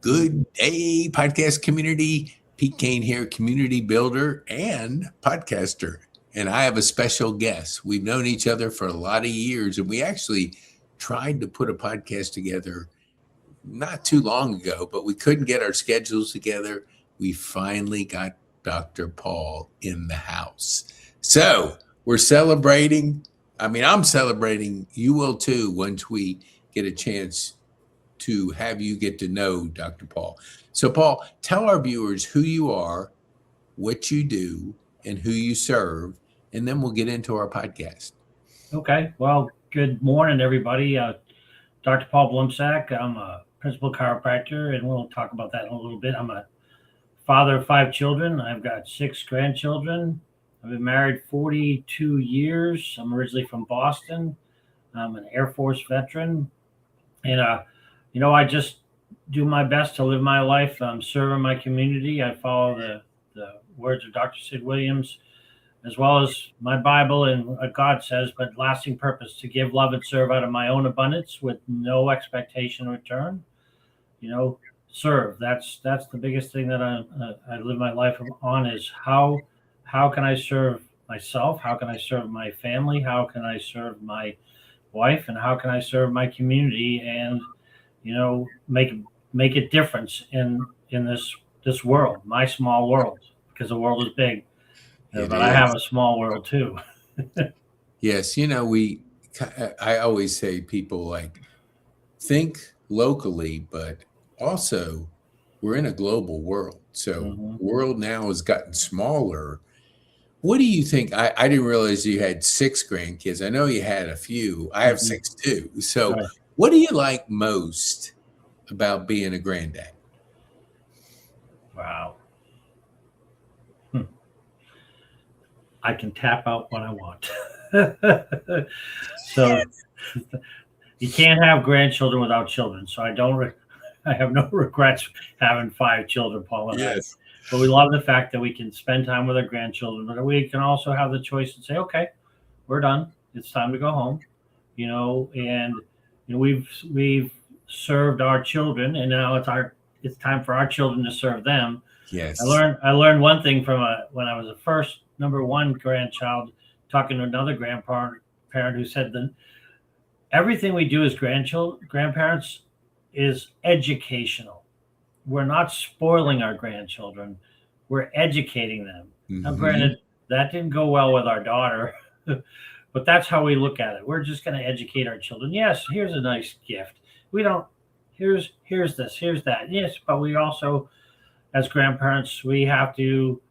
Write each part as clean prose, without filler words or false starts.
Good day, podcast community. PeteKane here, community builder and podcaster. And I have a special guest. We've known each other for a lot of years, and we actually tried to put a podcast together not too long ago, but we couldn't get our schedules together. We finally got Dr. Paul in the house. So we're celebrating. I'm celebrating. You will too once we get a chance to have you get to know Dr. Paul. So, Paul, tell our viewers who you are, what you do, and who you serve, and then we'll get into our podcast. Okay. Well, good morning, everybody. Dr. Paul Blumsack. I'm a principal chiropractor, and we'll talk about that in a little bit. I'm a father of 5 children. I've got 6 grandchildren. I've been married 42 years. I'm originally from Boston. I'm an Air Force veteran. And, I just do my best to live my life. I'm serving my community. I follow the words of Dr. Sid Williams, as well as my Bible and what God says, but lasting purpose to give, love, and serve out of my own abundance with no expectation in return. Serve. That's the biggest thing that I live my life on is how can I serve myself? How can I serve my family? How can I serve my wife? And how can I serve my community? And make a difference in this world, my small world, because the world is big. But I have a small world too. Yes, I always say people think locally, but also we're in a global world. So the world now has gotten smaller. What do you think? I didn't realize you had 6 grandkids. I know you had a few. I have 6 too. So Right. what do you like most about being a granddad? Wow. I can tap out when I want. So you can't have grandchildren without children. So I have no regrets having 5 children, Paul and I. But we love the fact that we can spend time with our grandchildren, but we can also have the choice to say, okay, we're done. It's time to go home. We've served our children, and now it's time for our children to serve them. Yes. I learned one thing from when I was the first number one grandchild, talking to another grandparent who said that everything we do as grandparents is educational. We're not spoiling our grandchildren. We're educating them. Now, granted, that didn't go well with our daughter, but that's how we look at it. We're just going to educate our children. Yes, here's a nice gift. Here's this, here's that. Yes, but we also, as grandparents, we have to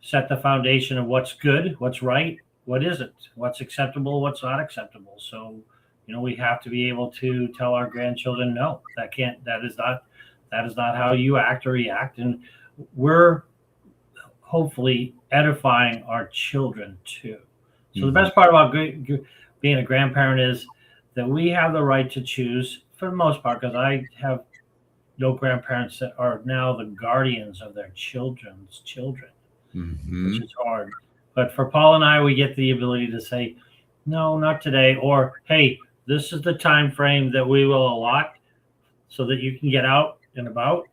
set the foundation of what's good, what's right, what isn't, what's acceptable, what's not acceptable. So, we have to be able to tell our grandchildren, no, that is not how you act or react. And we're hopefully edifying our children too. So the best part about being a grandparent is that we have the right to choose, for the most part, because I have no grandparents that are now the guardians of their children's children, which is hard. But for Paul and I, we get the ability to say, no, not today, or hey, this is the time frame that we will allot so that you can get out and about,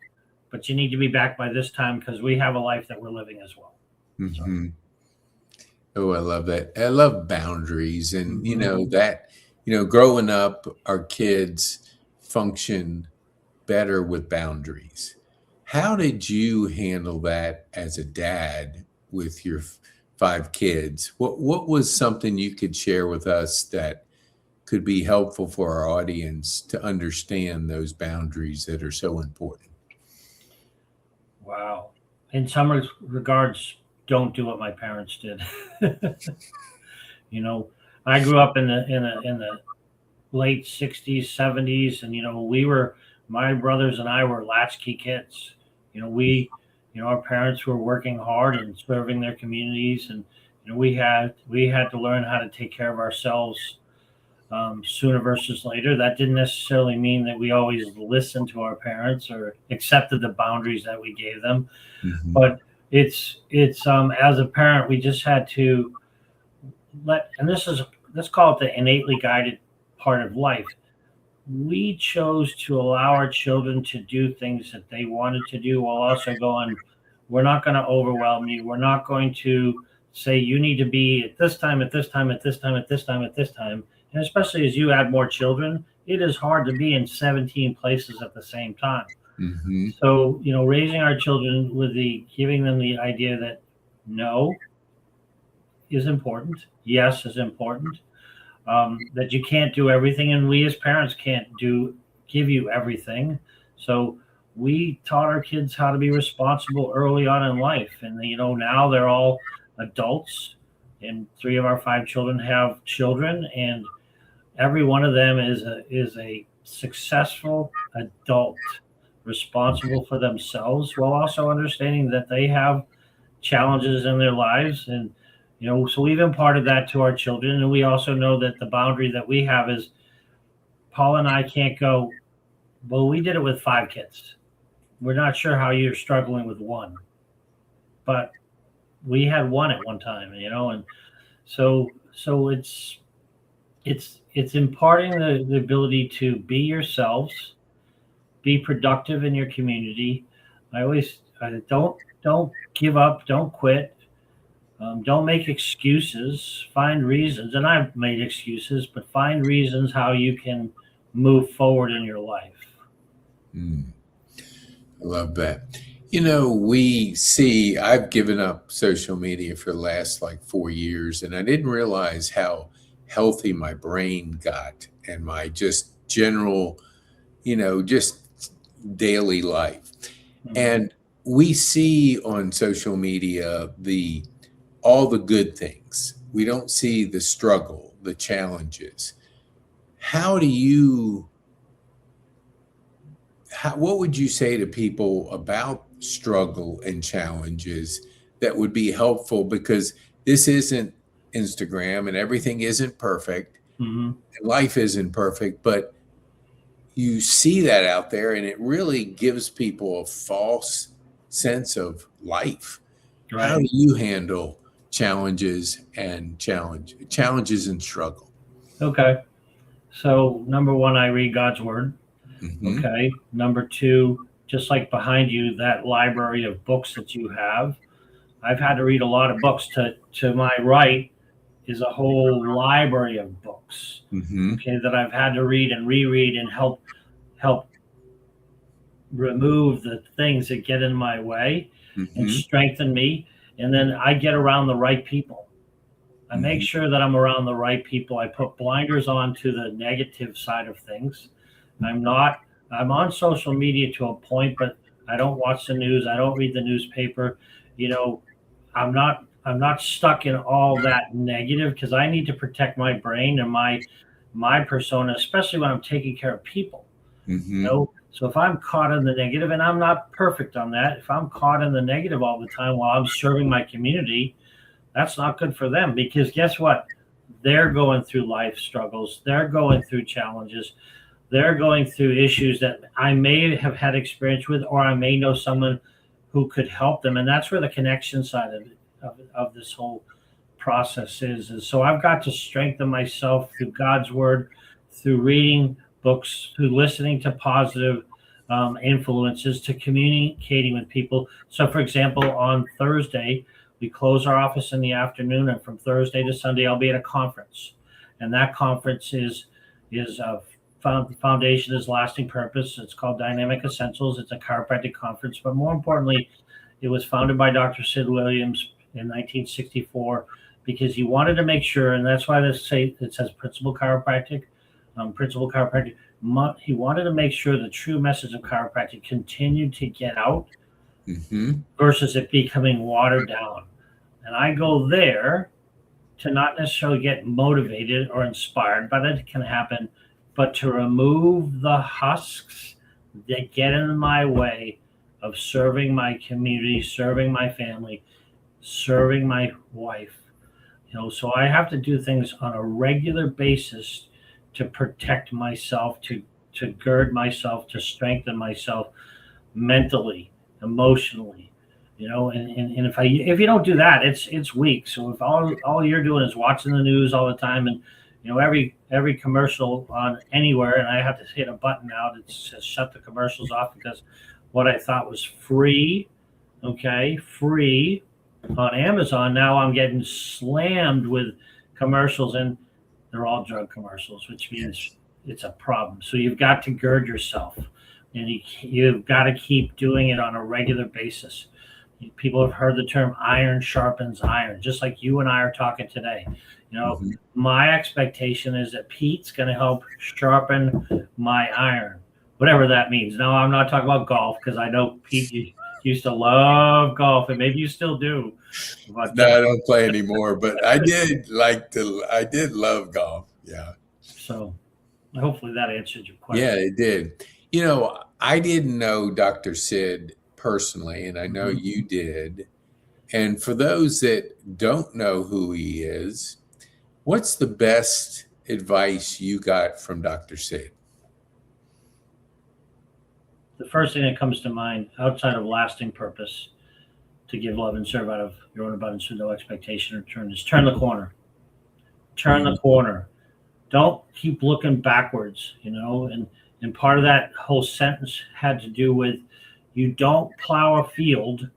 but you need to be back by this time because we have a life that we're living as well. Oh, I love that. I love boundaries. And, growing up, our kids function better with boundaries. How did you handle that as a dad with your 5 kids? What was something you could share with us that could be helpful for our audience to understand those boundaries that are so important? Wow. In some regards, don't do what my parents did. I grew up in the late 60s, 70s, and my brothers and I were latchkey kids. Our parents were working hard and serving their communities, and we had to learn how to take care of ourselves sooner versus later. That didn't necessarily mean that we always listened to our parents or accepted the boundaries that we gave them. But it's as a parent, we just had to let's call it the innately guided part of life. we chose to allow our children to do things that they wanted to do while also going, we're not going to overwhelm you. We're not going to say you need to be at this time, at this time, at this time, at this time, at this time. And especially as you add more children, it is hard to be in 17 places at the same time. Mm-hmm. So, raising our children with giving them the idea that no is important, yes is important, that you can't do everything, and we as parents can't give you everything. So we taught our kids how to be responsible early on in life, and now they're all adults, and 3 of our 5 children have children, and every one of them is a successful adult, responsible for themselves, while also understanding that they have challenges in their lives. And so we've imparted that to our children, and we also know that the boundary that we have is Paul and I can't go, well, we did it with 5 kids. We're not sure how you're struggling with 1, but we had 1 at one time, and so it's imparting the ability to be yourselves, be productive in your community. I don't give up, don't quit. Don't make excuses, find reasons. And I've made excuses, but find reasons how you can move forward in your life. I love that. I've given up social media for the last 4 years, and I didn't realize how healthy my brain got and my just general, just daily life. Mm-hmm. And we see on social media all the good things. We don't see the struggle, the challenges. What would you say to people about struggle and challenges that would be helpful? Because this isn't Instagram and everything isn't perfect. Mm-hmm. And life isn't perfect, but you see that out there, and it really gives people a false sense of life. Right. How do you handle challenges and struggle? Okay. So number 1, I read God's word. Mm-hmm. Okay. Number 2, just like behind you, that library of books that you have, I've had to read a lot of books. To my right is a whole library of books. Mm-hmm. Okay, that I've had to read and reread and help remove the things that get in my way. Mm-hmm. And strengthen me. And then I get around the right people. I mm-hmm. make sure that I'm around the right people. I put blinders on to the negative side of things. I'm on social media to a point, but I don't watch the news. I don't read the newspaper. I'm not stuck in all that negative, because I need to protect my brain and my persona, especially when I'm taking care of people. Mm-hmm. So if I'm caught in the negative, and I'm not perfect on that, if I'm caught in the negative all the time while I'm serving my community, that's not good for them, because guess what? They're going through life struggles. They're going through challenges. They're going through issues that I may have had experience with, or I may know someone who could help them. And that's where the connection side of this whole process is. And so I've got to strengthen myself through God's word, through reading books, through listening to positive influences, to communicating with people. So, for example, on Thursday, we close our office in the afternoon, and from Thursday to Sunday, I'll be at a conference. And that conference is the foundation is lasting purpose. It's called Dynamic Essentials. It's a chiropractic conference, but more importantly, it was founded by Dr. Sid Williams in 1964, because he wanted to make sure, and that's why it says Principal Chiropractic. He wanted to make sure the true message of chiropractic continued to get out, mm-hmm. versus it becoming watered down. And I go there to not necessarily get motivated or inspired, but it can happen, but to remove the husks that get in my way of serving my community, serving my family, serving my wife. So I have to do things on a regular basis to protect myself, to gird myself, to strengthen myself mentally, emotionally, and if you don't do that, it's weak. So if all you're doing is watching the news all the time and every commercial on anywhere, and I have to hit a button now that says shut the commercials off, because what I thought was free, okay, free on Amazon, now I'm getting slammed with commercials, and they're all drug commercials, which means it's a problem. So you've got to gird yourself, and you've got to keep doing it on a regular basis. People have heard the term iron sharpens iron, just like you and I are talking today. My expectation is that Pete's going to help sharpen my iron, whatever that means. Now, I'm not talking about golf, because I know Pete, you used to love golf, and maybe you still do. But, no, I don't play anymore, but I did love golf. Yeah. So hopefully that answered your question. Yeah, it did. I didn't know Dr. Sid personally, and I know you did. And for those that don't know who he is, what's the best advice you got from Dr. Sid? The first thing that comes to mind, outside of lasting purpose, to give love and serve out of your own abundance with no expectation in return, is turn the corner. Turn the corner. Don't keep looking backwards, and part of that whole sentence had to do with, you don't plow a field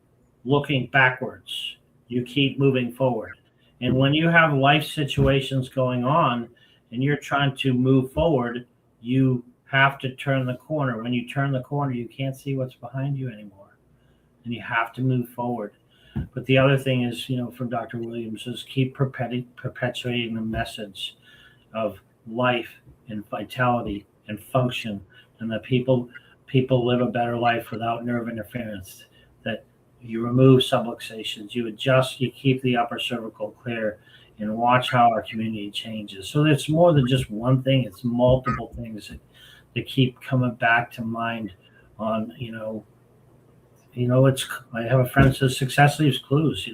looking backwards. You keep moving forward. And when you have life situations going on and you're trying to move forward, you have to turn the corner. When you turn the corner, you can't see what's behind you anymore, and you have to move forward. But the other thing is, from Dr. Williams, is keep perpetuating the message of life and vitality and function, and that people live a better life without nerve interference, that you remove subluxations, you adjust, you keep the upper cervical clear, and watch how our community changes. So it's more than just one thing, it's multiple things that keep coming back to mind on, I have a friend who says success leaves clues,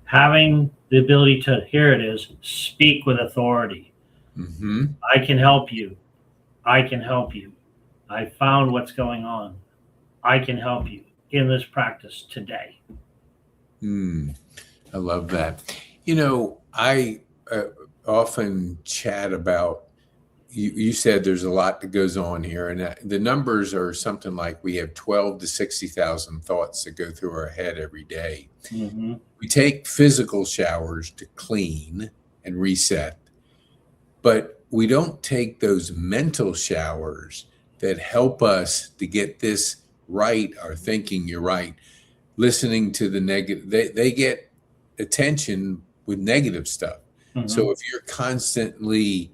having the ability to, here it is, speak with authority. I can help you. I can help you. I found what's going on. I can help you in this practice today. I love that. I often chat about, you said there's a lot that goes on here, and the numbers are something like we have 12 to 60,000 thoughts that go through our head every day. We take physical showers to clean and reset, but we don't take those mental showers that help us to get this right, our thinking. You're right. Listening to the negative, they get attention with negative stuff. So if you're constantly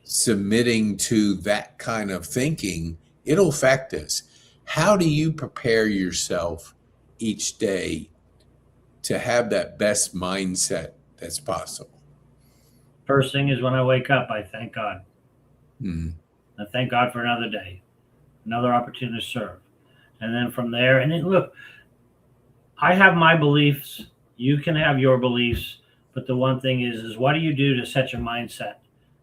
submitting to that kind of thinking, it'll affect us. How do you prepare yourself each day to have that best mindset that's possible? First thing is, when I wake up, I thank God. I thank God for another day, another opportunity to serve. And then from there, and then look, I have my beliefs, you can have your beliefs, but the one thing is what do you do to set your mindset?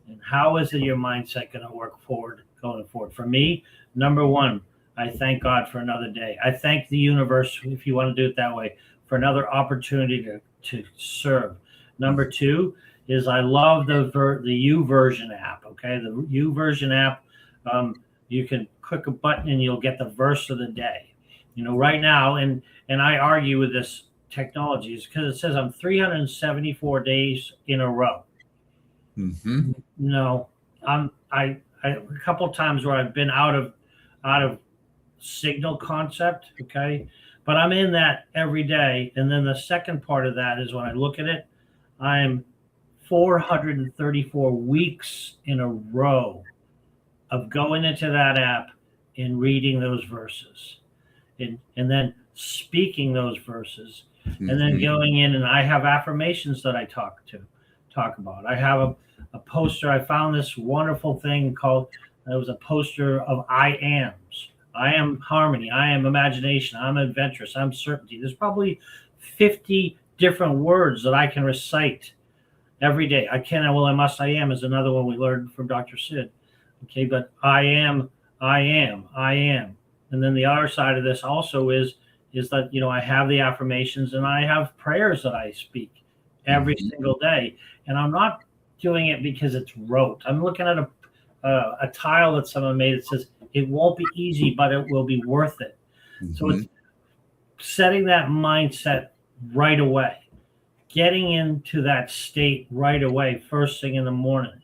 And how is it your mindset going to work going forward? For me, number one, I thank God for another day. I thank the universe, if you want to do it that way, for another opportunity to serve. Number two is I love the YouVersion app. Okay, the YouVersion app, you can click a button and you'll get the verse of the day. Right now, and I argue with this technology, is because it says I'm 374 days in a row. No, I a couple of times where I've been out of signal concept, okay, but I'm in that every day. And then the second part of that is, when I look at it, I'm 434 weeks in a row of going into that app and reading those verses, and then speaking those verses, and then going in, and I have affirmations that I talk about. I have a poster. I found this wonderful thing called, it was a poster of I ams. I am harmony. I am imagination. I'm adventurous. I'm certainty. There's probably 50 different words that I can recite every day. I can, I will, I must, I am is another one we learned from Dr. Sid. Okay, but I am. And then the other side of this also is that, I have the affirmations, and I have prayers that I speak every single day. And I'm not doing it because it's rote. I'm looking at a tile that someone made. It says it won't be easy, but it will be worth it. So it's setting that mindset right away, getting into that state right away, first thing in the morning.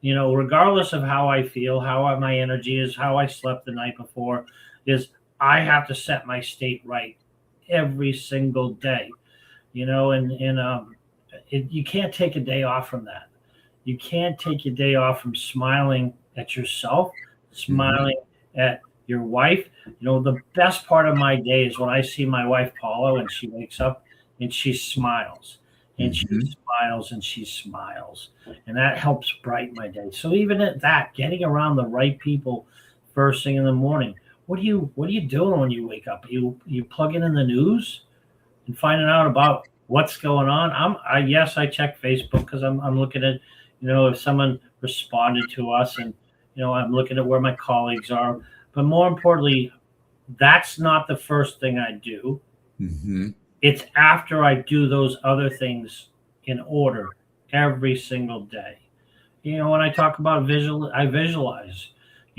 Regardless of how I feel, how my energy is, how I slept the night before, is I have to set my state right every single day. You can't take a day off from that. You can't take a day off from smiling at yourself, smiling at your wife. The best part of my day is when I see my wife Paula and she wakes up and she smiles and she smiles and she smiles, and that helps brighten my day. So even at that, getting around the right people first thing in the morning. What are you doing when you wake up? You plugging in the news and finding out about what's going on? I check Facebook because I'm looking at, if someone responded to us, and I'm looking at where my colleagues are. But more importantly, that's not the first thing I do. It's after I do those other things in order every single day. When I talk about I visualize.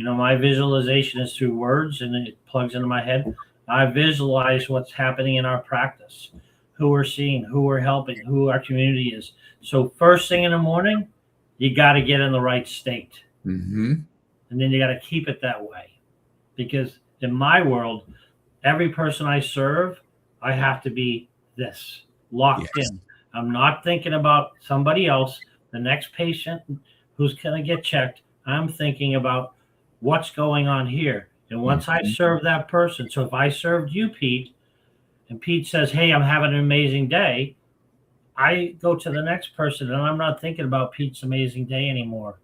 My visualization is through words, and it plugs into my head. I visualize what's happening in our practice, who we're seeing, who we're helping, who our community is. So first thing in the morning, you got to get in the right state. And then you got to keep it that way. Because in my world, every person I serve, I have to be this, locked in. I'm not thinking about somebody else, the next patient who's going to get checked. I'm thinking about what's going on here. And once I serve that person, so if I served you, Pete, and Pete says, hey, I'm having an amazing day, I go to the next person, and I'm not thinking about Pete's amazing day anymore.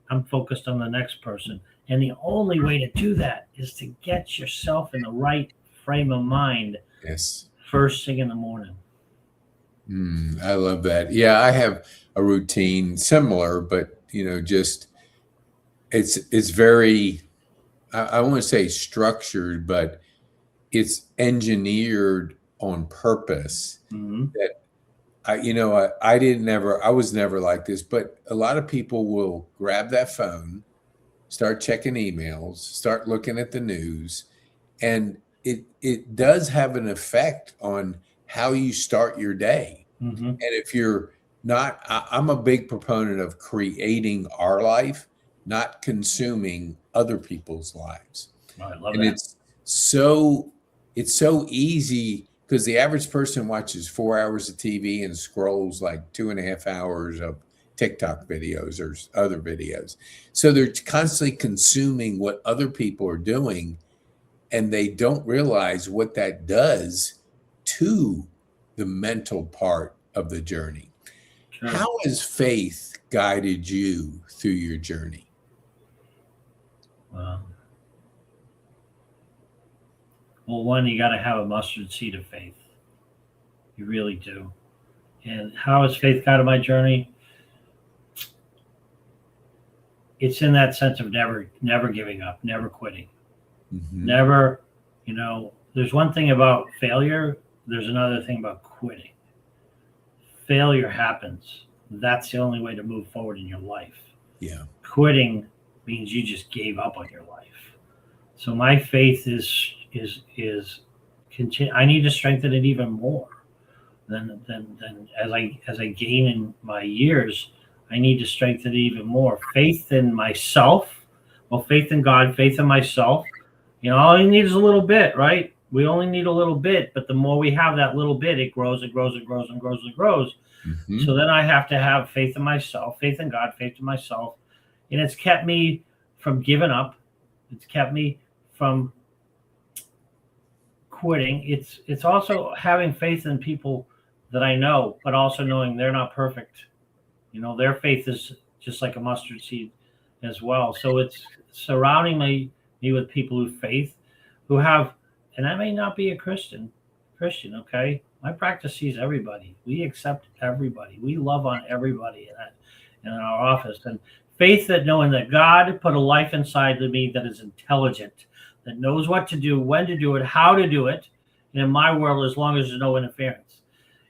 I'm focused on the next person. And the only way to do that is to get yourself in the right frame of mind first thing in the morning. I love that. Yeah, I have a routine similar, but just it's very, I want to say structured, but it's engineered on purpose. That I was never like this, but a lot of people will grab that phone, start checking emails, start looking at the news, and it does have an effect on how you start your day. And if you're not, I'm a big proponent of creating our life, not consuming other people's lives. I love and that. It's so easy because the average person watches 4 hours of TV and scrolls like 2.5 hours of TikTok videos or other videos. So they're constantly consuming what other people are doing, and they don't realize what that does to the mental part of the journey. Sure. How has faith guided you through your journey? Well, one, you got to have a mustard seed of faith. You really do. And how has faith guided my journey? It's in that sense of never giving up, never quitting. Never, there's one thing about failure. There's another thing about quitting. Failure happens. That's the only way to move forward in your life. Yeah. Quitting means you just gave up on your life. So my faith is continue. I need to strengthen it even more than as I gain in my years. I need to strengthen it even more. Faith in myself. Well, faith in God, faith in myself. All you need is a little bit, right? We only need a little bit, but the more we have that little bit, it grows and grows and grows and grows and grows. So then I have to have faith in myself, faith in God, faith in myself. And it's kept me from giving up. It's kept me from quitting. It's also having faith in people that I know, but also knowing they're not perfect. Their faith is just like a mustard seed as well. So it's surrounding me with people who faith, who have, and I may not be a Christian, okay? My practice sees everybody. We accept everybody. We love on everybody in our office. And faith that knowing that God put a life inside of me that is intelligent, that knows what to do, when to do it, how to do it. And in my world, as long as there's no interference.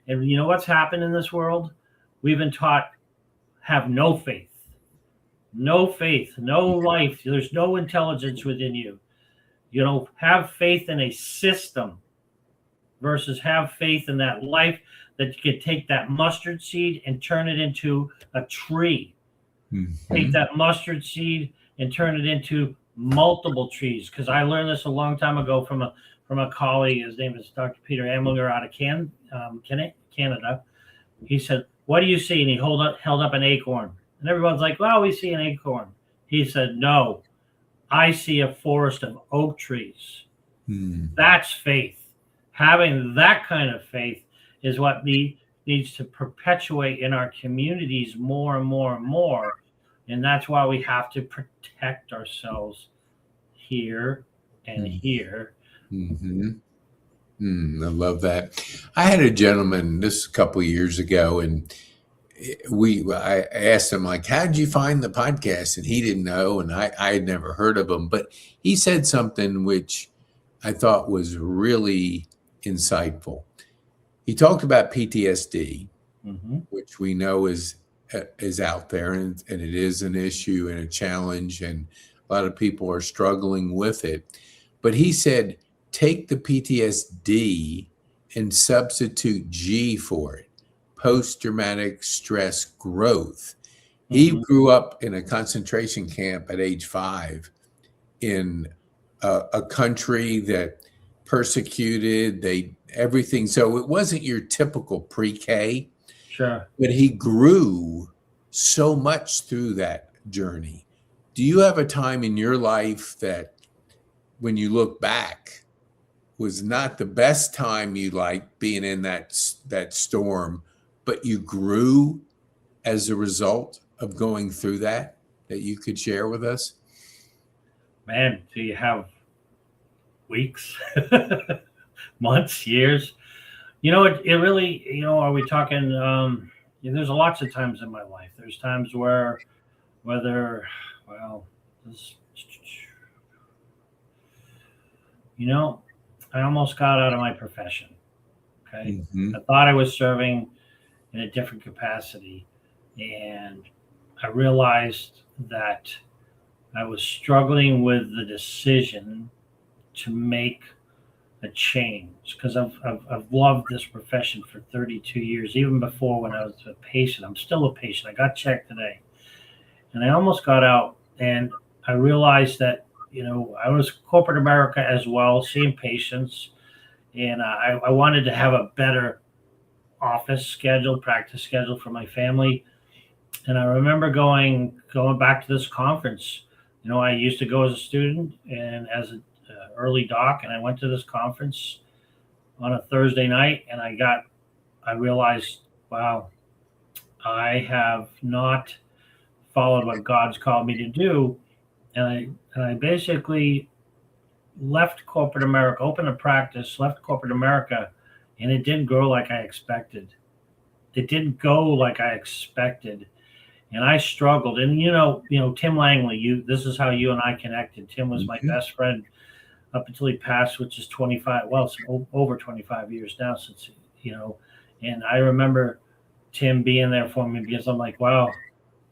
And you know what's happened in this world? We've been taught have no faith, no faith, no life. There's no intelligence within you. You know, have faith in a system versus have faith in that life that you can take that mustard seed and turn it into a tree. Mm-hmm. Take that mustard seed and turn it into multiple trees. Because I learned this a long time ago from a colleague. His name is Dr. Peter Amlinger out of Canada. He said, "What do you see?" And he held up an acorn. And everyone's like, "Well, we see an acorn." He said, "No, I see a forest of oak trees." That's faith. Having that kind of faith is what needs to perpetuate in our communities more and more and more. And that's why we have to protect ourselves here and here. Mm-hmm. I love that. I had a gentleman this a couple of years ago, and I asked him, like, how did you find the podcast? And he didn't know, and I had never heard of him, but he said something which I thought was really insightful. He talked about PTSD, which we know is out there, and it is an issue and a challenge, and a lot of people are struggling with it. But he said, take the PTSD and substitute G for it, post-traumatic stress growth. He grew up in a concentration camp at age 5 in a country that persecuted everything. So it wasn't your typical pre-K. Sure. But he grew so much through that journey. Do you have a time in your life that when you look back was not the best time you liked being in that storm, but you grew as a result of going through that you could share with us? Man, do you have weeks, months, years? You know, it really, you know, are we talking, there's lots of times in my life. There's times where, you know, I almost got out of my profession. Okay. I thought I was serving in a different capacity. And I realized that I was struggling with the decision to make a change, because I've loved this profession for 32 years, even before when I was a patient. I'm still a patient. I got checked today, and I almost got out, and I realized that, you know, I was corporate America as well, seeing patients, and I wanted to have a better office schedule, practice schedule for my family. And I remember going back to this conference. You know, I used to go as a student and as an early doc, and I went to this conference on a Thursday night, and I realized, wow, I have not followed what God's called me to do. And I basically left corporate America, opened a practice, left corporate America, and it didn't grow like I expected. It didn't go like I expected. And I struggled. And you know, Tim Langley, this is how you and I connected. Tim was my best friend up until he passed, which is 25, well, it's over 25 years now since, you know. And I remember Tim being there for me, because I'm like, wow,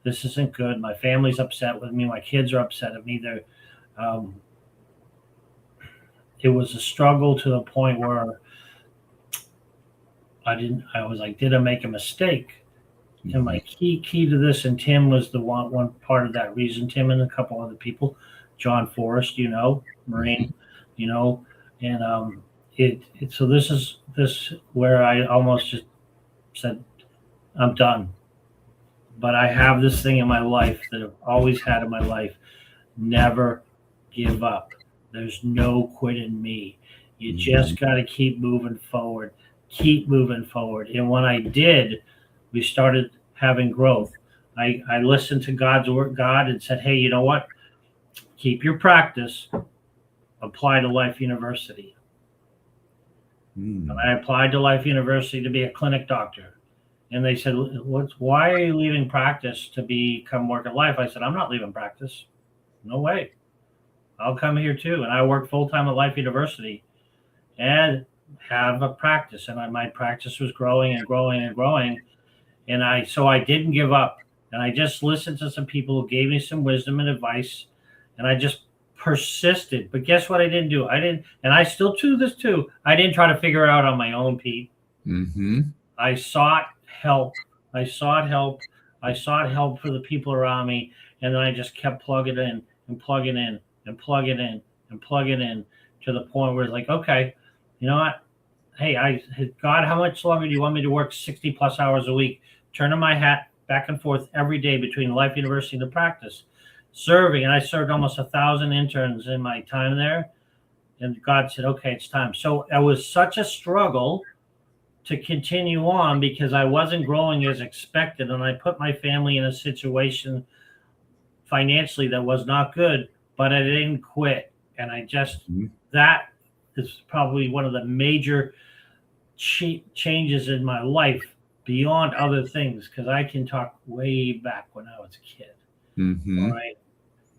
this isn't good. My family's upset with me. My kids are upset at me. It was a struggle to the point where I was like, did I make a mistake? And my key to this, and Tim was the one part of that reason, Tim and a couple other people, John Forrest, you know, Marine, you know, and so this is where I almost just said, I'm done. But I have this thing in my life that I've always had in my life: never give up. There's no quit in me. You just got to keep moving forward. Keep moving forward. And when I did, we started having growth. I listened to God's word, God, and said, hey, you know what? Keep your practice. Apply to Life University. And I applied to Life University to be a clinic doctor. And they said, why are you leaving practice to work at Life? I said, I'm not leaving practice. No way. I'll come here too. And I worked full-time at Life University and have a practice. And my practice was growing and growing and growing. And so I didn't give up. And I just listened to some people who gave me some wisdom and advice, and I just persisted. But guess what I didn't do? I didn't, and I still do this too. I didn't try to figure it out on my own, Pete. Mm-hmm. I sought help. I sought help. I sought help for the people around me, and then I just kept plugging in and plugging in and plugging in and plugging in to the point where it's like, okay, you know what? Hey, God, how much longer do you want me to work 60 plus hours a week, turning my hat back and forth every day between Life University and the practice, serving? And I served almost 1,000 interns in my time there. And God said, okay, it's time. So it was such a struggle to continue on because I wasn't growing as expected. And I put my family in a situation financially that was not good, but I didn't quit. And I just, that is probably one of the major changes in my life beyond other things, because I can talk way back when I was a kid. Mm-hmm. All right.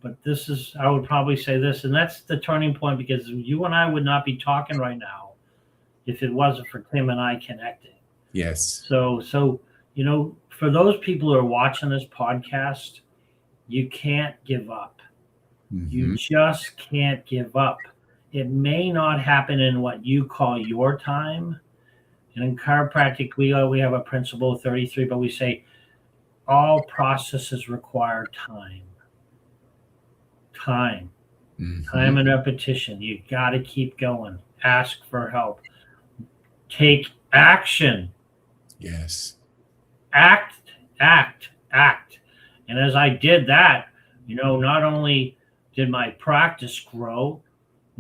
But this is, I would probably say this, and that's the turning point, because you and I would not be talking right now if it wasn't for Tim and I connecting. Yes. So, you know, for those people who are watching this podcast, you can't give up. Mm-hmm. You just can't give up. It may not happen in what you call your time. And in chiropractic, we have a principle of 33, but we say all processes require time. Time and repetition. You got to keep going. Ask for help. Take action. Yes. Act. And as I did that, you know, not only did my practice grow,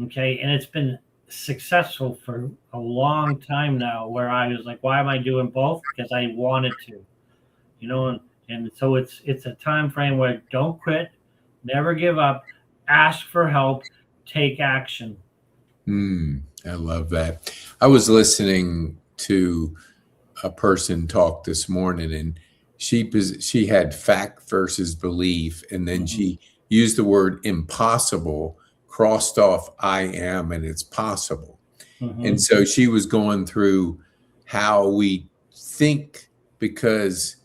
okay, and it's been successful for a long time now, where I was like, why am I doing both? Because I wanted to, you know, and so it's a time frame where don't quit, never give up, ask for help, take action. I love that. I was listening to a person talk this morning, and she had fact versus belief, and then she used the word impossible, crossed off I am, and it's possible. And so she was going through how we think because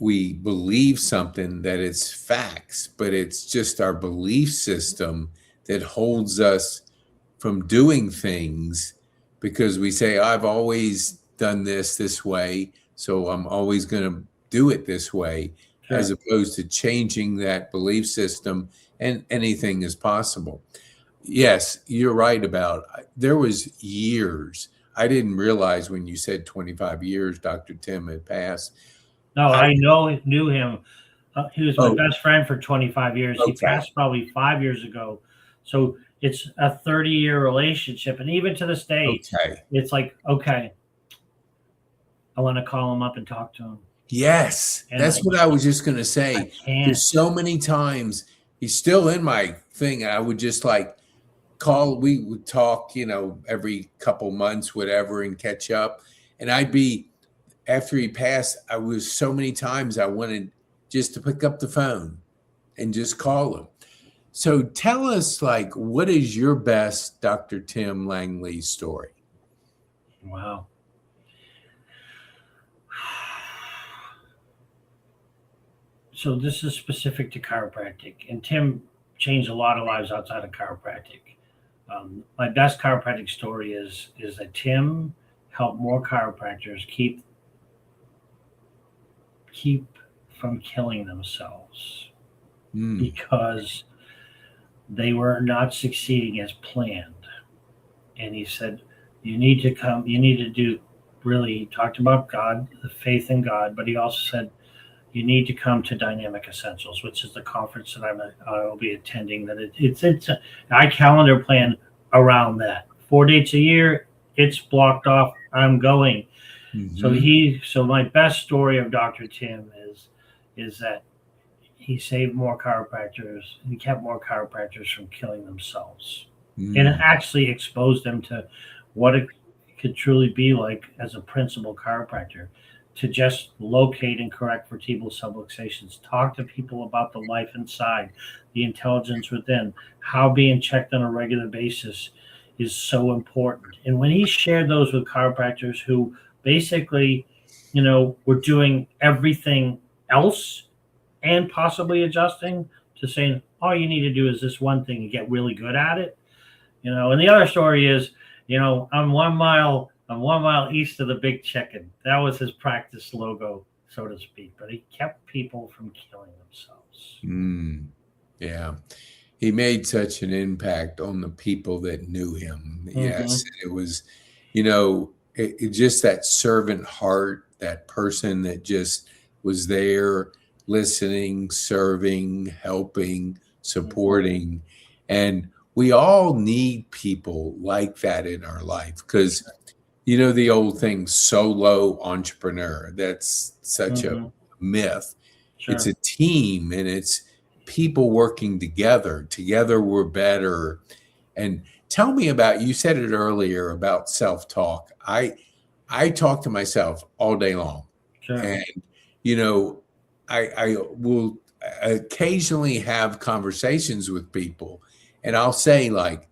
we believe something that it's facts, but it's just our belief system that holds us from doing things, because we say, I've always done this way, so I'm always going to do it this way, as opposed to changing that belief system, and anything is possible. Yes, you're right about, there was years. I didn't realize when you said 25 years, Dr. Tim had passed. No, I knew him. He was my best friend for 25 years. He passed probably 5 years ago. So it's a 30-year relationship. And even to this day, it's like, okay, I want to call him up and talk to him. Yes, and that's what I was just going to say. There's so many times he's still in my thing. I would just like call, we would talk, you know, every couple months, whatever, and catch up. And I'd be, after he passed, I was so many times I wanted just to pick up the phone and just call him. So tell us, like, what is your best Dr. Tim Langley story? Wow. So this is specific to chiropractic, and Tim changed a lot of lives outside of chiropractic. My best chiropractic story is that Tim helped more chiropractors keep from killing themselves because they were not succeeding as planned. And he said, you need to come, you need to do, really, he talked about God, the faith in God, but he also said, you need to come to Dynamic Essentials, which is the conference that I'll be attending. That I calendar plan around that. 4 dates a year, it's blocked off. I'm going. So my best story of Dr. Tim is that he saved more chiropractors. He kept more chiropractors from killing themselves, and it actually exposed them to what it could truly be like as a principal chiropractor, to just locate and correct vertebral subluxations, talk to people about the life inside, the intelligence within, how being checked on a regular basis is so important. And when he shared those with chiropractors who basically, you know, were doing everything else and possibly adjusting to saying all you need to do is this one thing and get really good at it. And the other story is, I'm 1 mile east of the Big Chicken. That was his practice logo, so to speak. But he kept people from killing themselves. Yeah. He made such an impact on the people that knew him. Yes. It was, just that servant heart, that person that just was there listening, serving, helping, supporting. And we all need people like that in our life because, the old thing, solo entrepreneur, that's such a myth. Sure. It's a team and it's people working together. Together we're better. And tell me about, you said it earlier about self-talk. I talk to myself all day long. Sure. And, I will occasionally have conversations with people and I'll say like,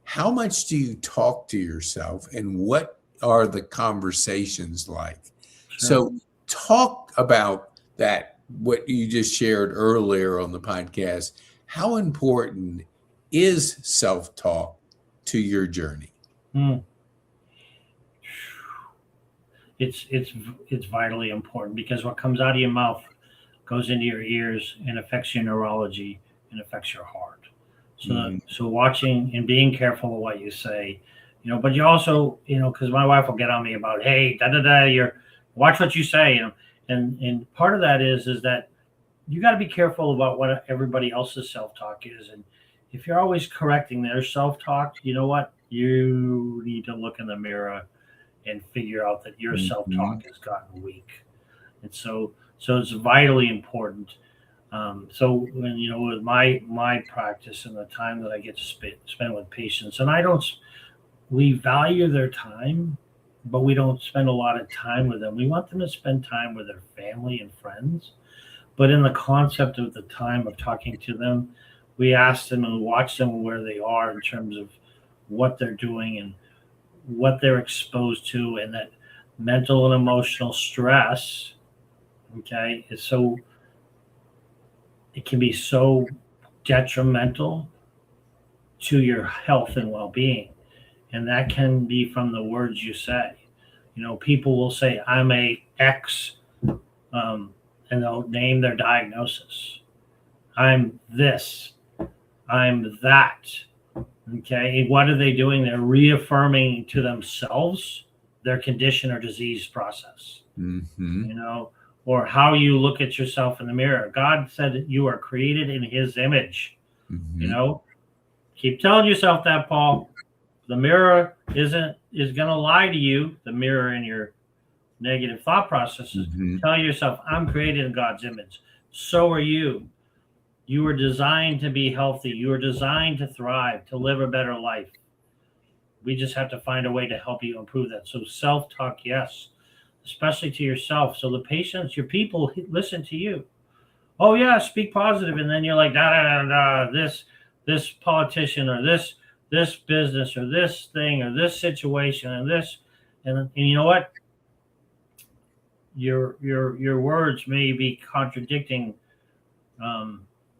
how much do you talk to yourself and what are the conversations like? Sure. So talk about that, what you just shared earlier on the podcast. How important is self-talk to your journey? It's vitally important because what comes out of your mouth goes into your ears and affects your neurology and affects your heart. So watching and being careful of what you say, but you also, because my wife will get on me about, hey, you're watch what you say, and part of that is that you got to be careful about what everybody else's self-talk is, and if you're always correcting their self-talk, you know what, you need to look in the mirror and figure out that your self-talk has gotten weak, and so it's vitally important. So when with my practice and the time that I get to spend with patients, and we value their time, but we don't spend a lot of time with them. We want them to spend time with their family and friends, but in the concept of the time of talking to them, we ask them and watch them where they are in terms of what they're doing and what they're exposed to, and that mental and emotional stress, okay, it can be so detrimental to your health and well-being. And that can be from the words you say. People will say, I'm a X, and they'll name their diagnosis. I'm this, I'm that. Okay. And what are they doing? They're reaffirming to themselves their condition or disease process. Or how you look at yourself in the mirror. God said that you are created in his image. Keep telling yourself that, Paul. The mirror is going to lie to you. The mirror in your negative thought processes. Tell yourself, I'm created in God's image. So are you. You are designed to be healthy. You are designed to thrive, to live a better life. We just have to find a way to help you improve that. So self-talk, yes, especially to yourself. So the patients, your people, listen to you. Oh yeah, speak positive, and then you're like, this politician or this business or this thing or this situation and this, and you know what? Your words may be contradicting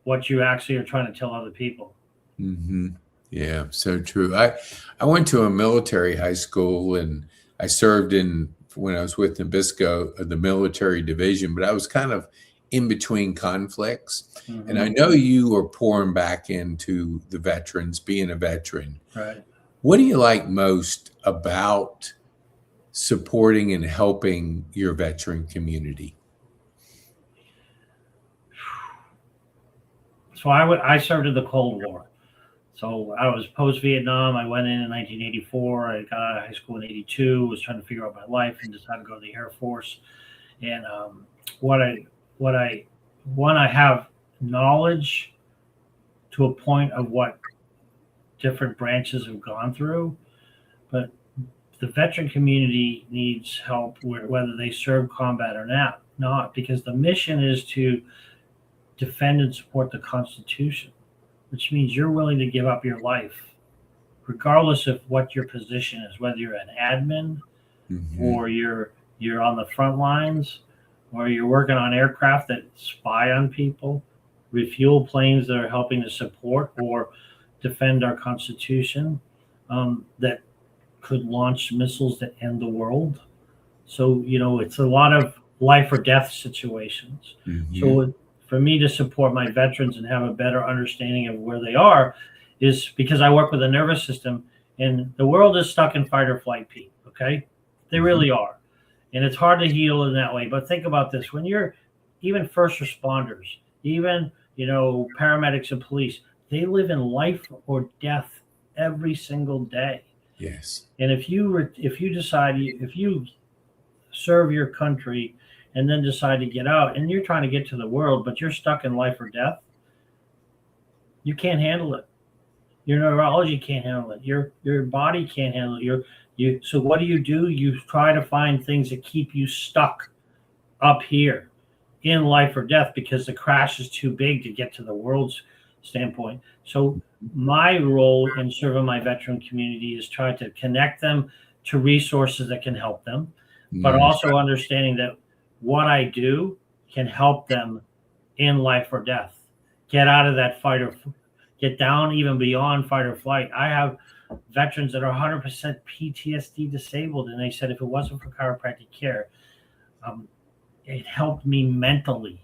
what you actually are trying to tell other people. Yeah, so true. I went to a military high school and I served when I was with Nabisco, the military division, but I was kind of in between conflicts. And I know you are pouring back into the veterans, being a veteran. Right. What do you like most about supporting and helping your veteran community? So I served in the Cold War. So I was post-Vietnam. I went in 1984. I got out of high school in 82. Was trying to figure out my life and decided to go to the Air Force. And I have knowledge to a point of what different branches have gone through, but the veteran community needs help whether they serve combat or not, because the mission is to defend and support the Constitution, which means you're willing to give up your life, regardless of what your position is, whether you're an admin or you're on the front lines or you're working on aircraft that spy on people, refuel planes that are helping to support or defend our Constitution, that could launch missiles that end the world. So, it's a lot of life or death situations. Mm-hmm. So, for me to support my veterans and have a better understanding of where they are is because I work with the nervous system, and the world is stuck in fight or flight, Pete. Okay. They really are. And it's hard to heal in that way. But think about this: when you're even first responders, even, paramedics and police, they live in life or death every single day. Yes. And if you serve your country and then decide to get out and you're trying to get to the world, but you're stuck in life or death, you can't handle it. Your neurology can't handle it. Your body can't handle it. So what do? You try to find things that keep you stuck up here in life or death because the crash is too big to get to the world's standpoint. So my role in serving my veteran community is try to connect them to resources that can help them, but also understanding that what I do can help them in life or death. Get out of that fight or get down even beyond fight or flight. I have veterans that are 100% PTSD disabled, and they said if it wasn't for chiropractic care, it helped me mentally.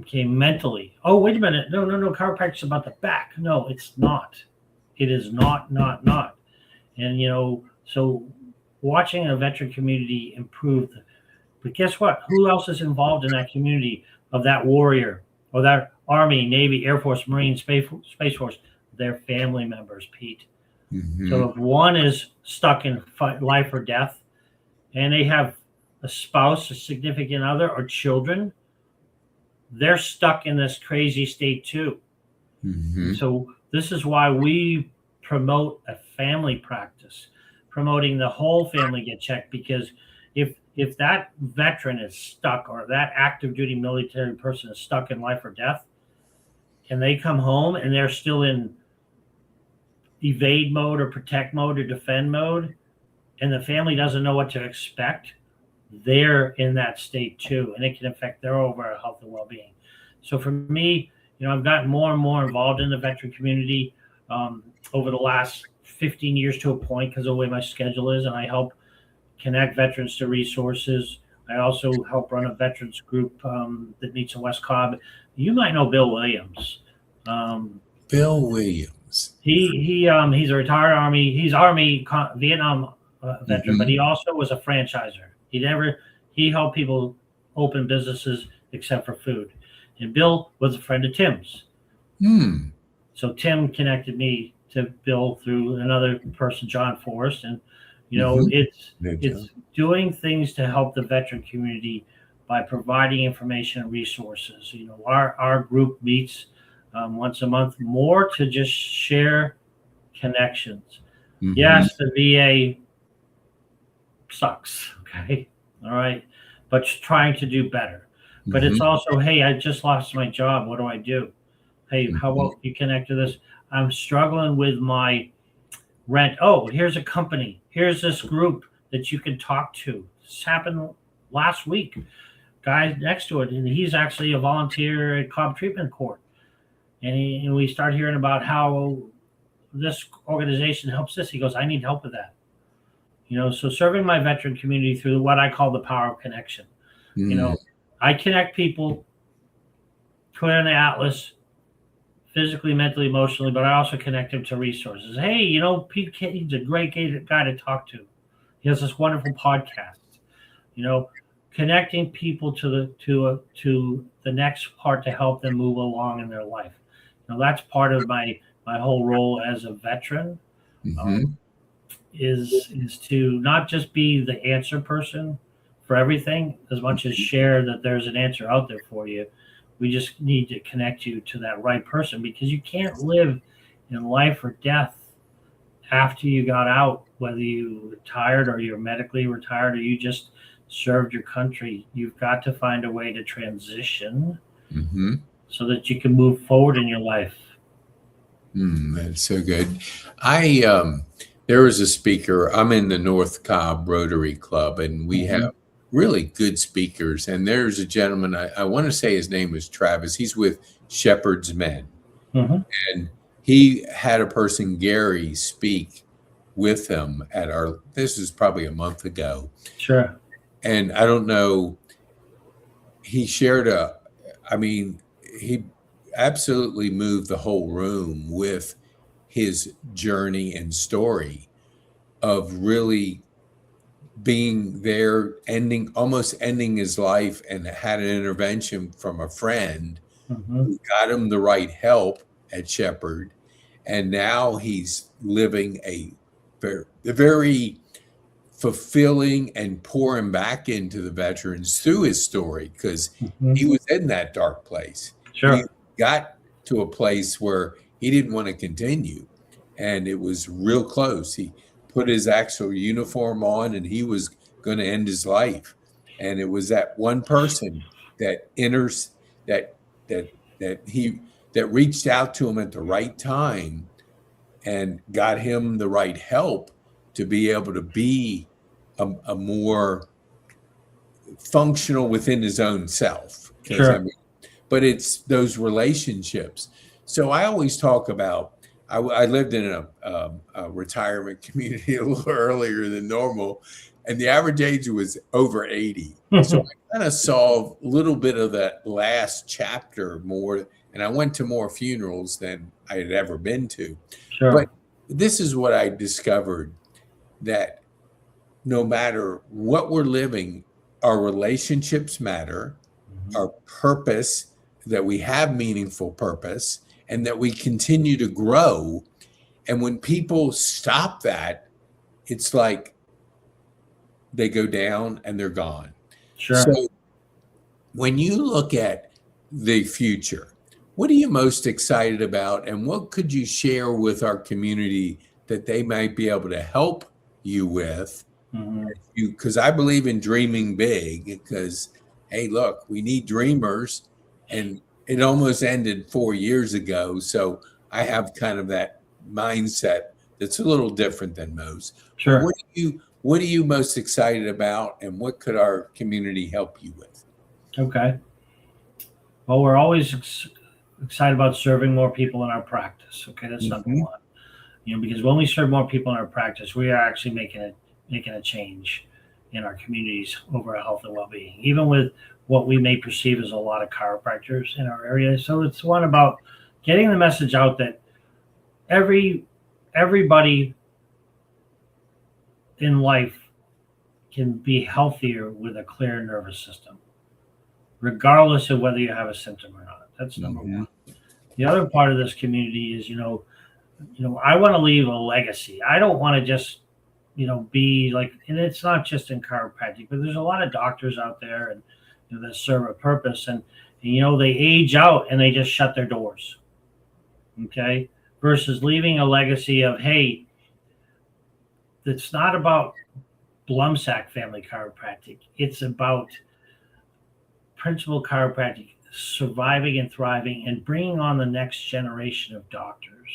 Okay, mentally. Oh, wait a minute. No. Chiropractic's about the back. No, it's not. It is not. And, so watching a veteran community improve. But guess what? Who else is involved in that community of that warrior or that Army, Navy, Air Force, Marine, Space Force? Their family members, Pete. Mm-hmm. So if one is stuck in life or death and they have a spouse, a significant other, or children, they're stuck in this crazy state too. Mm-hmm. So this is why we promote a family practice, promoting the whole family get checked, because if that veteran is stuck or that active duty military person is stuck in life or death and they come home and they're still in evade mode or protect mode or defend mode, and the family doesn't know what to expect, they're in that state too, and it can affect their overall health and well-being. So for me, I've gotten more and more involved in the veteran community over the last 15 years to a point because of the way my schedule is, and I help connect veterans to resources. I also help run a veterans group that meets in West Cobb. You might know Bill Williams. Bill Williams. He's a retired Army. He's Army Vietnam veteran, but he also was a franchiser. He helped people open businesses except for food. And Bill was a friend of Tim's. So Tim connected me to Bill through another person, John Forrest. And, it's doing things to help the veteran community by providing information and resources. Our group meets once a month, more to just share connections. Mm-hmm. Yes, the VA sucks. Okay. All right. But trying to do better. But it's also, hey, I just lost my job. What do I do? Hey, how about you connect to this? I'm struggling with my rent. Oh, here's a company. Here's this group that you can talk to. This happened last week. Guy next to it, and he's actually a volunteer at Cobb Treatment Court. And we start hearing about how this organization helps this. He goes, I need help with that. So serving my veteran community through what I call the power of connection. I connect people, put in the atlas, physically, mentally, emotionally, but I also connect them to resources. Hey, PeteKane's a great guy to talk to. He has this wonderful podcast. Connecting people to the next part to help them move along in their life. That's part of my whole role as a veteran. Is to not just be the answer person for everything, as much as share that there's an answer out there for you. We just need to connect you to that right person, because you can't live in life or death after you got out, whether you retired or you're medically retired or you just served your country. You've got to find a way to transition so that you can move forward in your life. That's so good. There was a speaker. I'm in the North Cobb Rotary Club, and we have really good speakers. And there's a gentleman, I want to say his name was Travis. He's with Shepherd's Men. Mm-hmm. And he had a person, Gary, speak with him at this was probably a month ago. Sure. And I don't know, he shared he absolutely moved the whole room with his journey and story of really being there, almost ending his life, and had an intervention from a friend who got him the right help at Shepherd. And now he's living a very fulfilling and pouring back into the veterans through his story, because he was in that dark place. Sure. He got to a place where he didn't want to continue, and it was real close. He put his actual uniform on, and he was going to end his life. And it was that one person that reached out to him at the right time and got him the right help to be able to be a more functional within his own self. Sure. But it's those relationships. So I always talk about, I lived in a retirement community a little earlier than normal, and the average age was over 80. So I kind of saw a little bit of that last chapter more, and I went to more funerals than I had ever been to. Sure. But this is what I discovered, that no matter what we're living, our relationships matter, our purpose, that we have meaningful purpose, and that we continue to grow. And when people stop that, it's like they go down and they're gone. Sure. So when you look at the future, what are you most excited about, and what could you share with our community that they might be able to help you with? Because I believe in dreaming big, because, hey, look, we need dreamers, and it almost ended 4 years ago. So I have kind of that mindset that's a little different than most. Sure. What are you most excited about, and what could our community help you with? Okay. Well, we're always excited about serving more people in our practice. Okay, that's number one. Because when we serve more people in our practice, we are actually making a change in our communities over health and well-being, even with what we may perceive as a lot of chiropractors in our area. So it's one about getting the message out that everybody in life can be healthier with a clear nervous system, regardless of whether you have a symptom or not. That's number one. The other part of this community is, I want to leave a legacy. I don't want to just, be like, and it's not just in chiropractic, but there's a lot of doctors out there and that serve a purpose, and they age out and they just shut their doors. Okay. Versus leaving a legacy of, hey, it's not about Blumsack family chiropractic. It's about principal chiropractic surviving and thriving and bringing on the next generation of doctors,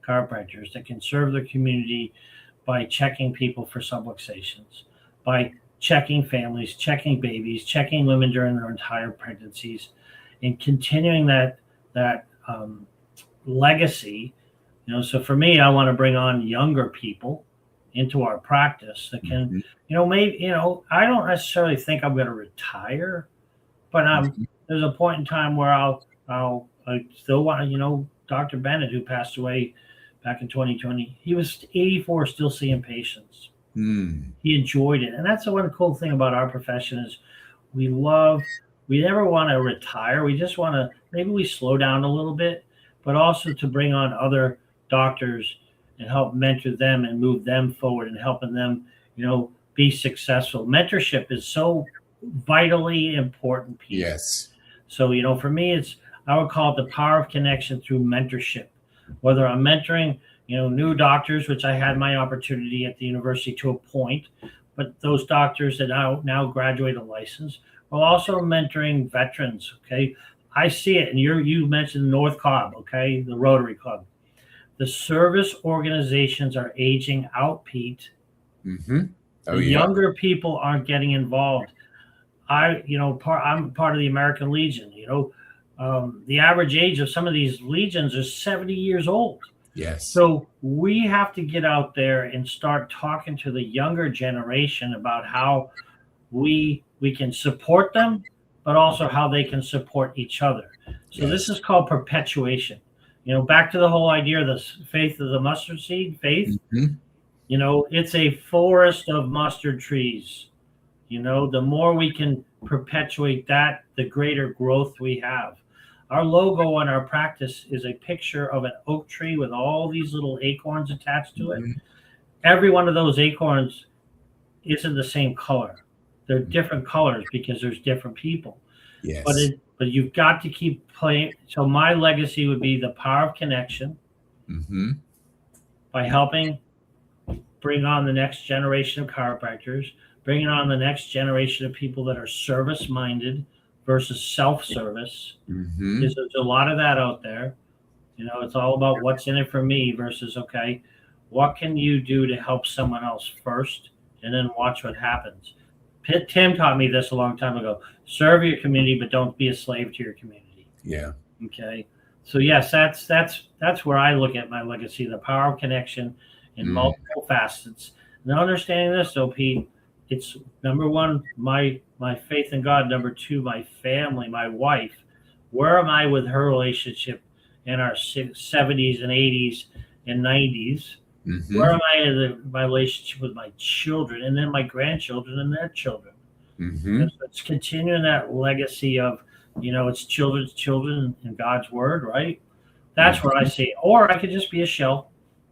chiropractors that can serve their community by checking people for subluxations, by checking families, checking babies, checking women during their entire pregnancies, and continuing that legacy. So for me, I want to bring on younger people into our practice that can, maybe, I don't necessarily think I'm going to retire, but there's a point in time where I still want, Dr. Bennett, who passed away back in 2020, he was 84, still seeing patients. He enjoyed it. And that's the one cool thing about our profession is we never want to retire. We just want to, maybe we slow down a little bit, but also to bring on other doctors and help mentor them and move them forward and helping them, be successful. Mentorship is so vitally important piece. Yes. So, for me, I would call it the power of connection through mentorship. Whether I'm mentoring, new doctors, which I had my opportunity at the university to a point, but those doctors that now graduate a license, or also mentoring veterans. Okay. I see it. And you mentioned North Cobb, okay, the Rotary Club. The service organizations are aging out, Pete. Mm-hmm. The younger people aren't getting involved. I'm part of the American Legion. The average age of some of these legions is 70 years old. Yes. So we have to get out there and start talking to the younger generation about how we can support them, but also how they can support each other. So this Yes. is called perpetuation. Back to the whole idea of the faith of the mustard seed, faith. Mhm. It's a forest of mustard trees. The more we can perpetuate that, the greater growth we have. Our logo on our practice is a picture of an oak tree with all these little acorns attached to it. Mhm. Every one of those acorns isn't the same color. They're different colors because there's different people. But Yes. you've got to keep playing. So my legacy would be the power of connection Hmm. by helping bring on the next generation of chiropractors, bringing on the next generation of people that are service minded versus self-service. Hmm. Because there's a lot of that out there. It's all about what's in it for me versus, okay, what can you do to help someone else first, and then watch what happens. Tim taught me this a long time ago. Serve your community, but don't be a slave to your community. Yeah. Okay. So yes, that's where I look at my legacy, the power of connection in Mm. multiple facets. Now understanding this though, Pete, it's number one, my faith in God, number two, my family, my wife. Where am I with her relationship in our 70s and 80s and 90s? Where Hmm. am I in my relationship with my children and then my grandchildren and their children? Hmm. So it's continuing that legacy of, it's children's children in God's word, right? That's where I see it. Or I could just be a shell,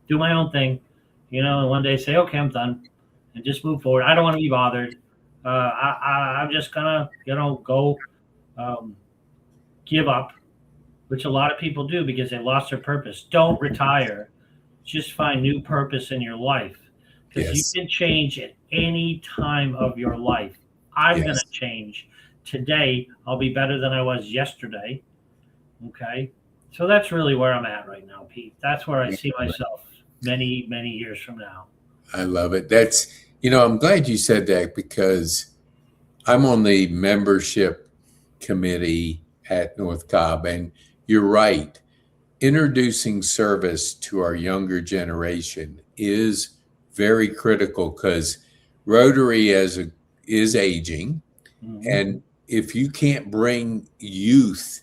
do my own thing, and one day say, okay, I'm done, and just move forward. I don't want to be bothered. I'm just gonna, go give up, which a lot of people do because they lost their purpose. Don't retire. Just find new purpose in your life because you Yes. can change at any time of your life. I'm going Yes. to change today. I'll be better than I was yesterday. Okay. So that's really where I'm at right now, Pete. That's where I see myself many, many years from now. I love it. I'm glad you said that because I'm on the membership committee at North Cobb, and you're right. Introducing service to our younger generation is very critical because Rotary is aging, Mhm. and if you can't bring youth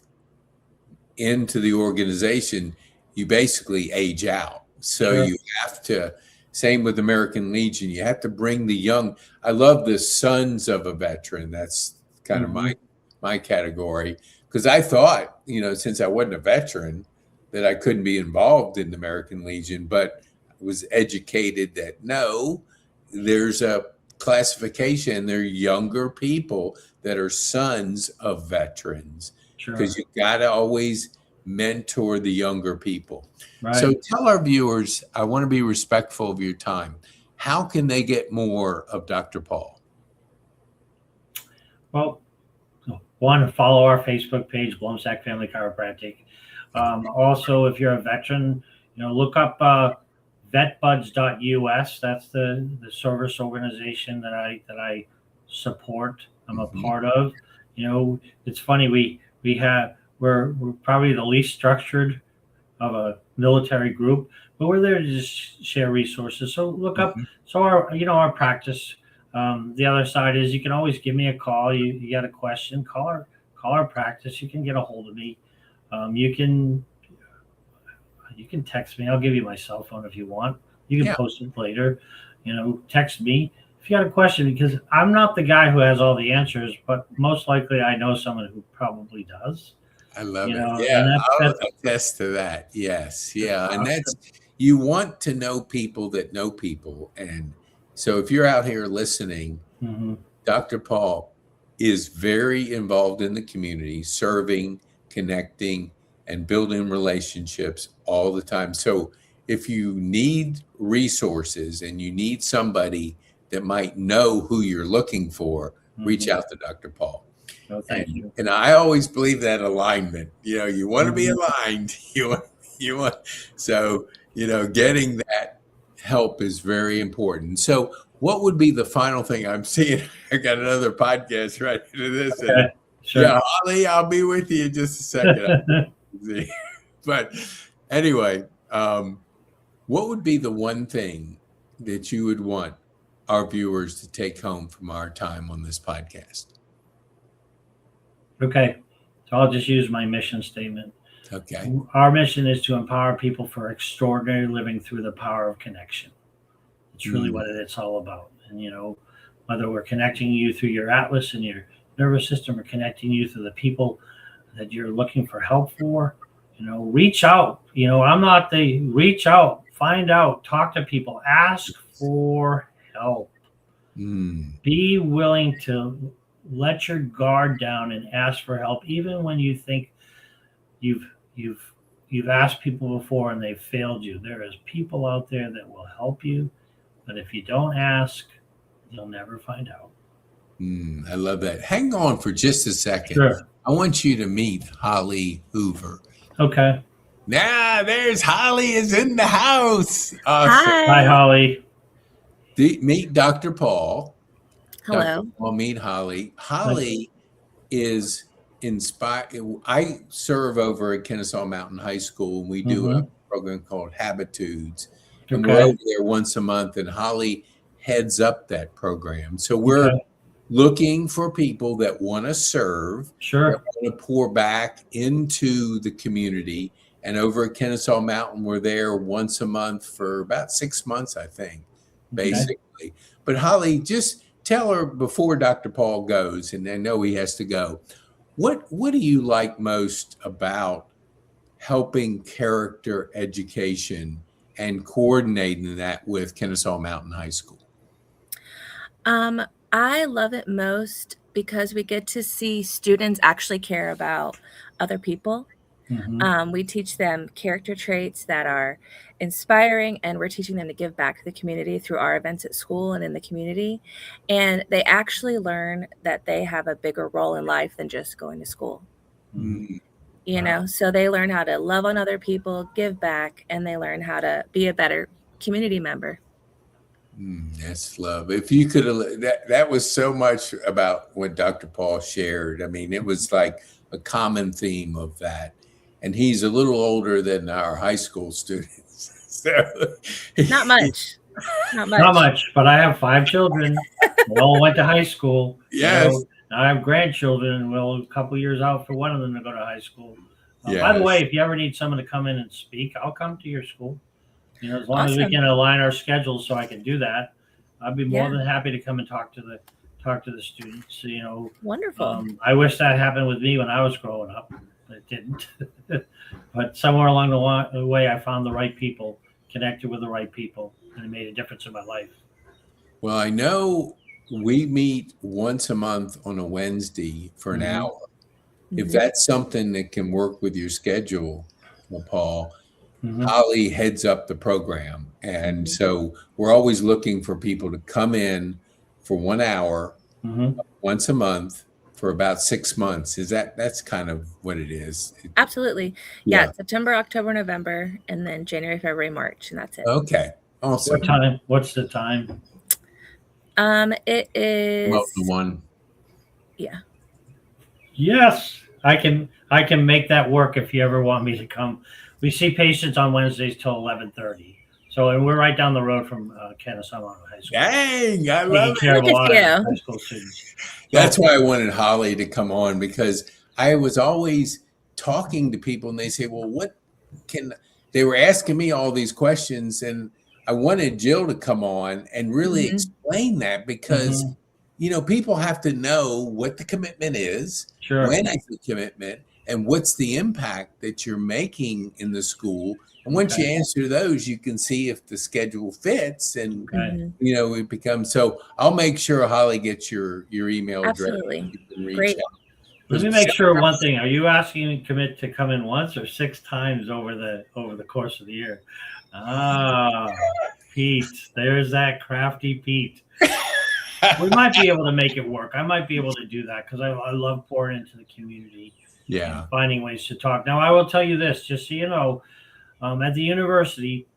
into the organization, you basically age out. So Sure. you have to, same with American Legion, you have to bring the young. I love the sons of a veteran. That's kind of Mhm. my category because I thought, since I wasn't a veteran, that I couldn't be involved in the American Legion, but I was educated that no, there's a classification. They're younger people that are sons of veterans because Sure. you got to always mentor the younger people. So Right. tell our viewers, I want to be respectful of your time. How can they get more of Dr. Paul? Well, one, follow our Facebook page, Blumsack Family Chiropractic. Also, if you're a veteran, look up vetbuds.us. That's the service organization that I support. I'm a Mhm. part of. It's funny we're probably the least structured of a military group, but we're there to just share resources. So look up. Mhm. So our practice. The other side is you can always give me a call. You got a question, call our practice. You can get a hold of me. You can text me. I'll give you my cell phone if you want. You can Yeah, post it later. Text me if you got a question because I'm not the guy who has all the answers, but most likely I know someone who probably does. I love it. And Yeah, I'll that's attest to that. Yes. Yeah. And you want to know people that know people. And so if you're out here listening, Mhm. Dr. Paul is very involved in the community, serving, connecting, and building relationships all the time. So if you need resources and you need somebody that might know who you're looking for, reach Mhm. out to Dr. Paul. Oh, thank And you. and I always believe that alignment. You want to be Mhm. aligned. You want so getting that help is very important. So what would be the final thing? I'm seeing I got another podcast right into this. Okay, And sure. yeah, Holly, I'll be with you in just a second. But anyway, what would be the one thing that you would want our viewers to take home from our time on this podcast? Okay, so I'll just use my mission statement. Okay. Our mission is to empower people for extraordinary living through the power of connection. It's really what it's all about. And, you know, whether we're connecting you through your atlas and your nervous system or connecting you through the people that you're looking for help for, you know, reach out. You know, reach out, find out, talk to people, ask for help. Be willing to let your guard down and ask for help, even when you think you've asked people before and they've failed you. There is people out there that will help you, but if you don't ask, you'll never find out. I love that. Hang on for just a second. Sure. I want you to meet Holly Hoover. Okay. Now, there's Holly is in the house. Awesome. Hi, Holly. Meet Dr. Paul. Hello. Dr. Paul, meet Holly. Holly is inspired. I serve over at Kennesaw Mountain High School, and we do a program called Habitudes. And we're over there once a month, and Holly heads up that program. So we're looking for people that want to serve, that want to pour back into the community. And over at Kennesaw Mountain, we're there once a month for about 6 months, I think, basically. But Holly, just tell her before Dr. Paul goes, and I know he has to go, what do you like most about helping character education and coordinating that with Kennesaw Mountain High School? I love it most because we get to see students actually care about other people. We teach them character traits that are inspiring, and we're teaching them to give back to the community through our events at school and in the community. And they actually learn that they have a bigger role in life than just going to school. You know, so they learn how to love on other people, give back, and they learn how to be a better community member. That's love. If you could, that was so much about what Dr. Paul shared. I mean, it was like a common theme of that. And he's a little older than our high school students. So Not much. Not much, but I have 5 children. They all went to high school. Yes. So I have grandchildren. Well, a couple years out for one of them to go to high school. By the way, if you ever need someone to come in and speak, I'll come to your school. You know, as long as we can align our schedules so I can do that, I'd be more than happy to come and talk to the students. You know, wonderful. I wish that happened with me when I was growing up. It didn't. But somewhere along the way, I found the right people, connected with the right people, and it made a difference in my life. Well, I know we meet once a month on a Wednesday for an hour. If that's something that can work with your schedule, Paul, Holly heads up the program. And so we're always looking for people to come in for 1 hour once a month for about 6 months. That's kind of what it is? Absolutely. Yeah. September, October, November, and then January, February, March, and that's it. Okay. Awesome. What time? What's the time? It is 12 to 1. Yeah. Yes, I can make that work if you ever want me to come. We see patients on Wednesdays till 11:30. So, and we're right down the road from Kennesaw Mountain High School. Dang, I love care of a lot it. of high school students. That's why I wanted Holly to come on, because I was always talking to people and they say, well, they were asking me all these questions, and I wanted Jill to come on and really explain that, because, you know, people have to know what the commitment is, when is the commitment, and what's the impact that you're making in the school. And once you answer those, you can see if the schedule fits, and, you know, it becomes, so I'll make sure Holly gets your email address. Absolutely. Great. Let me make sure one thing. Are you asking me to commit to come in once or 6 times over the course of the year? Ah, Pete, there's that crafty Pete. We might be able to make it work. I might be able to do that because I love pouring into the community. And finding ways to talk. Now, I will tell you this, just so you know, at the university,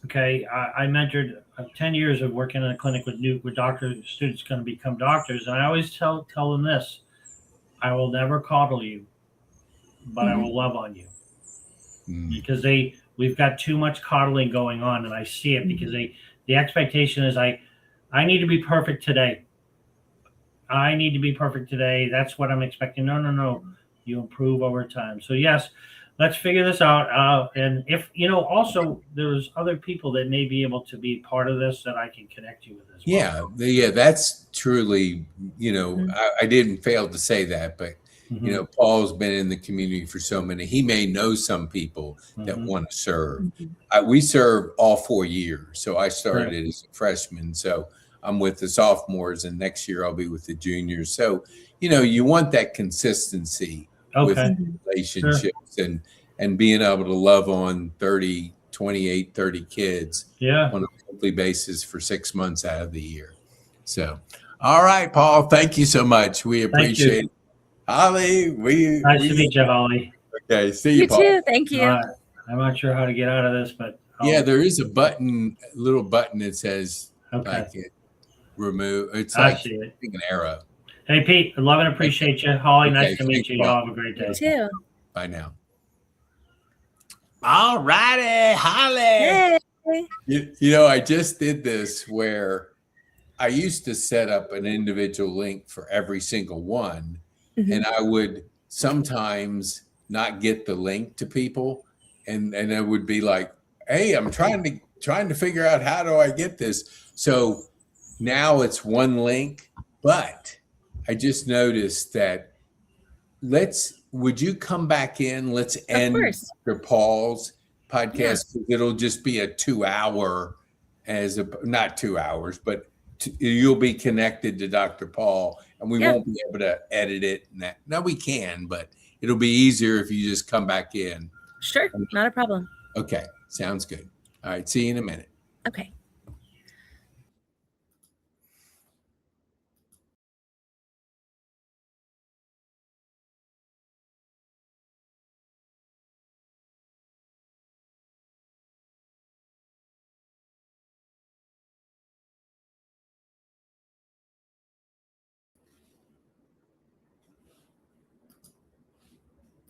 Okay, I mentored 10 years of working in a clinic with students going to become doctors, and I always tell them this: I will never coddle you, but I will love on you, because we've got too much coddling going on, and I see it because the expectation is I need to be perfect today. I need to be perfect today. That's what I'm expecting. No. You improve over time. So yes, let's figure this out. And if also there's other people that may be able to be part of this that I can connect you with as well. Yeah, that's truly, I didn't fail to say that, but Paul's been in the community for so many. He may know some people that want to serve. We serve all 4 years. So I started as a freshman. So I'm with the sophomores, and next year I'll be with the juniors. So, you want that consistency with relationships and being able to love on 30 kids on a monthly basis for 6 months out of the year. So, all right, Paul, thank you so much. We appreciate it. Holly, nice to meet you, Holly. Okay, see you, Paul. Too. Thank you. I'm not sure how to get out of this, but there is a little button that says remove. It's like an arrow. Hey, Pete, I love and appreciate you. Holly, nice to meet you. Y'all have a great day. You too. Bye now. All righty, Holly. Hey. I just did this where I used to set up an individual link for every single one, and I would sometimes not get the link to people, and it would be like, hey, I'm trying to figure out how do I get this. So now it's one link, but I just noticed that would you come back in? Let's end Dr. Paul's podcast. Yeah. It'll just be a 2-hour not 2 hours, but you'll be connected to Dr. Paul, and we won't be able to edit it. No, we can, but it'll be easier if you just come back in. Sure. Not a problem. Okay. Sounds good. All right. See you in a minute. Okay.